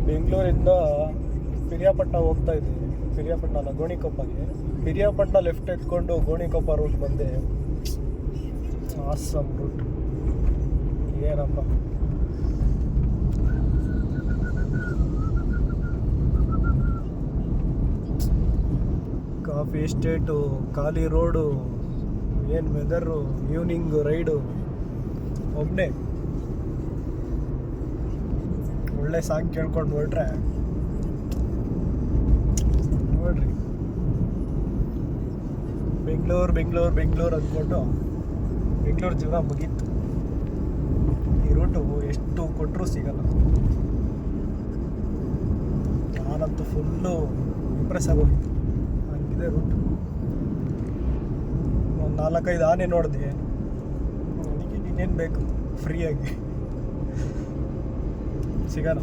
ಬೆಂಗಳೂರಿಂದ ಪಿರಿಯಾಪಟ್ಟಣ ಹೋಗ್ತಾ ಇದ್ದೀವಿ. ಪಿರಿಯಾಪಟ್ಟಣ ಅಲ್ಲ, ಗೋಣಿಕೊಪ್ಪಗೆ. ಪಿರಿಯಾಪಟ್ಟಣ ಲೆಫ್ಟ್ ಎತ್ಕೊಂಡು ಗೋಣಿಕೊಪ್ಪ ರೂಟ್ ಬಂದೆ. ಆಸಮ್ ರೂಟ್ ಏನಪ್ಪ. ಕಾಫಿ ಎಸ್ಟೇಟು, ಖಾಲಿ ರೋಡು, ಏನು ವೆದರು, ಈವ್ನಿಂಗ್ ರೈಡು. ಒಬ್ಬನೇ ಒಳ್ಳೆ ಸಾಂಗ್ ಕೇಳ್ಕೊಂಡು ಹೊರಟ್ರೆ ನೋಡ್ರಿ, ಬೆಂಗಳೂರು ಬೆಂಗಳೂರು ಬೆಂಗಳೂರು ಅಂದ್ಕೊಂಡು ಬೆಂಗಳೂರು ಜೀವನ ಮುಗೀತು. ಈ ರೂಟು ಎಷ್ಟು ಕೊಟ್ಟರೂ ಸಿಗಲ್ಲ. ನಾನಂತೂ ಫುಲ್ಲು ಇಂಪ್ರೆಸ್ ಆಗೋಗಿತ್ತು, ಹಂಗಿದೆ ರೂಟು. ಒಂದು 4-5 ಆನೆ ನೋಡಿದೆ. ಅದಕ್ಕೆ ಇನ್ನೇನು ಬೇಕು, ಫ್ರೀಯಾಗಿ ಸಿಗೋಣ.